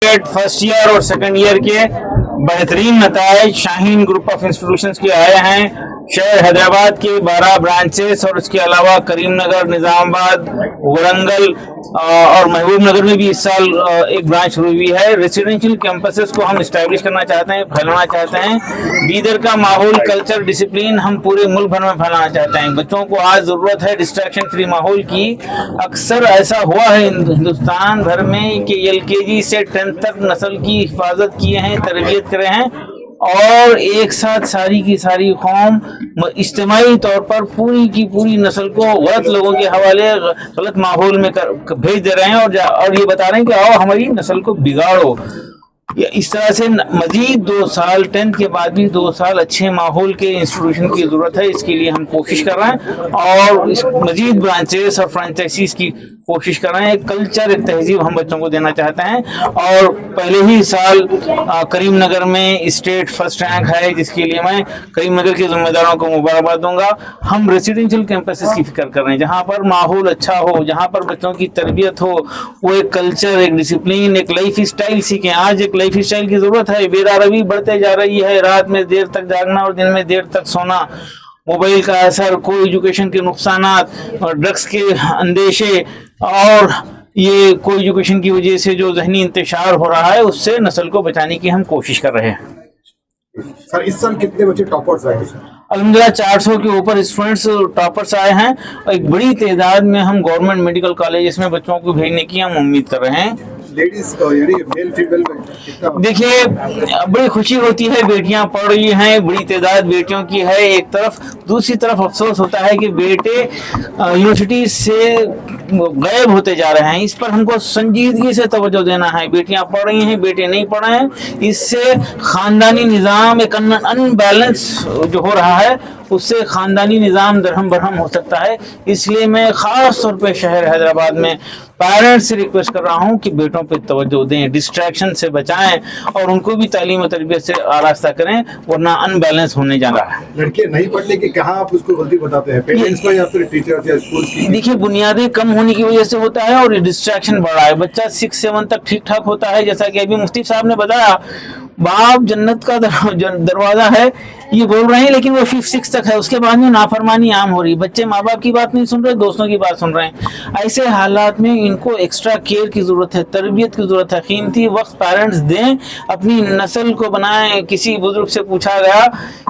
First year اور second year کے بہترین نتائج شاہین گروپ آف انسٹیٹیوشنز کے آئے ہیں. شہر حیدرآباد کے 12 برانچز اور اس کے علاوہ کریم نگر، نظام آباد، ورنگل اور محبوب نگر میں بھی اس سال ایک برانچ شروع ہوئی ہے. ریسیڈینشیل کیمپسز کو ہم اسٹیبلش کرنا چاہتے ہیں، پھیلانا چاہتے ہیں. بیدر کا ماحول، کلچر، ڈسپلین ہم پورے ملک بھر میں پھیلانا چاہتے ہیں. بچوں کو آج ضرورت ہے ڈسٹریکشن فری ماحول کی. اکثر ایسا ہوا ہے ہندوستان بھر میں کہ LKG سے 10th تک نسل کی حفاظت کیے ہیں، تربیت کرے ہیں، اور ایک ساتھ ساری کی ساری قوم اجتماعی طور پر پوری کی پوری نسل کو غلط لوگوں کے حوالے غلط ماحول میں بھیج دے رہے ہیں اور یہ بتا رہے ہیں کہ آؤ ہماری نسل کو بگاڑو. اس طرح سے مزید 2 سال 10th کے بعد بھی 2 سال اچھے ماحول کے انسٹیٹیوشن کی ضرورت ہے. اس کے لیے ہم کوشش کر رہے ہیں اور مزید برانچز اور فرانچائزیز کی کوشش کر رہے ہیں. ایک کلچر، ایک تہذیب ہم بچوں کو دینا چاہتے ہیں. اور پہلے ہی سال کریم نگر میں اسٹیٹ فرسٹ رینک ہے، جس کے لیے میں کریم نگر کے ذمہ داروں کو مبارکباد دوں گا. ہم ریسیڈینشیل کیمپسز کی فکر کر رہے ہیں جہاں پر ماحول اچھا ہو، جہاں پر بچوں کی تربیت ہو، وہ ایک کلچر، ایک ڈسپلین، ایک لائف اسٹائل سیکھیں. آج ایک لائف اسٹائل کی ضرورت ہے. بیداری بڑھتے جا رہی ہے، رات میں دیر تک جاگنا اور دن میں دیر تک سونا، موبائل کا اثر، کو ایجوکیشن کے نقصانات اور ڈرگس کے اندیشے، اور یہ کو ایجوکیشن کی وجہ سے جو ذہنی انتشار ہو رہا ہے، اس سے نسل کو بچانے کی ہم کوشش کر رہے ہیں. سر اس سال کتنے بچے ٹاپرز آئے ہیں؟ الحمدللہ 400 کے اوپر اسٹوڈنٹس ٹاپرس آئے ہیں. ایک بڑی تعداد میں ہم گورنمنٹ میڈیکل کالجز میں بچوں کو بھیجنے کی ہم امید کر رہے ہیں. لیڈیز یعنی میل فیمیل میں دیکھیے بڑی خوشی ہوتی ہے، بیٹیاں پڑھ رہی ہیں، بڑی تعداد بیٹیوں کی ہے ایک طرف. دوسری طرف افسوس ہوتا ہے کہ بیٹے یونیورسٹی سے غائب ہوتے جا رہے ہیں. اس پر ہم کو سنجیدگی سے توجہ دینا ہے. بیٹیاں پڑھ رہی ہیں، بیٹے نہیں پڑھ رہے ہیں. اس سے خاندانی نظام ایک ان بیلنس جو ہو رہا ہے، اس سے خاندانی نظام درہم برہم ہو سکتا ہے. اس لیے میں خاص طور پہ شہر حیدرآباد میں پیرنٹس سے ریکویسٹ کر رہا ہوں کہ بیٹوں پہ توجہ دیں، ڈسٹریکشن سے بچائیں اور ان کو بھی تعلیم و تربیت سے آراستہ کریں، ورنہ ان بیلنس ہونے جا رہا ہے. لڑکیاں نہیں پڑھنے کی کہاں آپ اس کو غلطی بتاتے ہیں؟ پیرنٹس میں یا پھر ٹیچر یا اسکول کی؟ دیکھیے بنیادیں کم ہونے کی وجہ سے ہوتا ہے اور ڈسٹریکشن بڑھ رہا ہے. بچہ 6-7 تک ٹھیک ٹھاک ہوتا ہے، جیسا کہ ابھی مفتی صاحب نے بتایا. باپ جنت کا دروازہ ہے یہ بول رہے ہیں، لیکن وہ 5-6 تک ہے. اس کے بعد میں نافرمانی عام ہو رہی ہے. بچے ماں باپ کی بات نہیں سن رہے، دوستوں کی بات سن رہے ہیں. ایسے حالات میں ان کو ایکسٹرا کیئر کی ضرورت ہے، تربیت کی ضرورت ہے. قیمتی وقت پیرنٹس دیں، اپنی نسل کو بنائیں. کسی بزرگ سے پوچھا گیا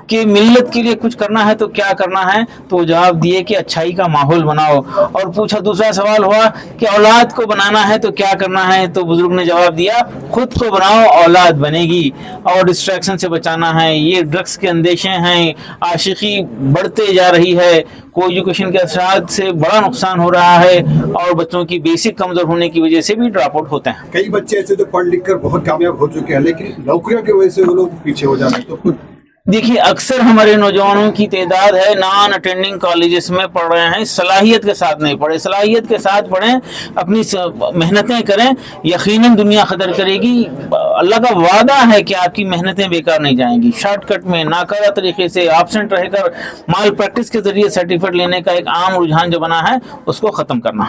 کہ ملت کے لیے کچھ کرنا ہے تو کیا کرنا ہے، تو وہ جواب دیے کہ اچھائی کا ماحول بناؤ. اور پوچھا دوسرا سوال ہوا کہ اولاد کو بنانا ہے تو کیا کرنا ہے، تو بزرگ نے جواب دیا خود کو بناؤ اولاد بنے گی. اور ڈسٹریکشن سے بچانا ہے. یہ ڈرگس کے اندیشے ہیں، عاشقی بڑھتے جا رہی ہے، کو ایجوکیشن کے اثرات سے بڑا نقصان ہو رہا ہے، اور بچوں کی بیسک کمزور ہونے کی وجہ سے بھی ڈراپ آؤٹ ہوتے ہیں. کئی بچے ایسے جو پڑھ لکھ کر بہت کامیاب ہو چکے ہیں، لیکن نوکریوں کی وجہ سے وہ لوگ پیچھے ہو جا رہے ہیں. تو دیکھیے اکثر ہمارے نوجوانوں کی تعداد ہے نان اٹینڈنگ کالجز میں پڑھ رہے ہیں. صلاحیت کے ساتھ نہیں پڑھے. صلاحیت کے ساتھ پڑھیں، اپنی محنتیں کریں، یقیناً دنیا قدر کرے گی. اللہ کا وعدہ ہے کہ آپ کی محنتیں بیکار نہیں جائیں گی. شارٹ کٹ میں ناکارہ طریقے سے ایبسنٹ رہ کر مال پریکٹس کے ذریعے سرٹیفکیٹ لینے کا ایک عام رجحان جو بنا ہے، اس کو ختم کرنا.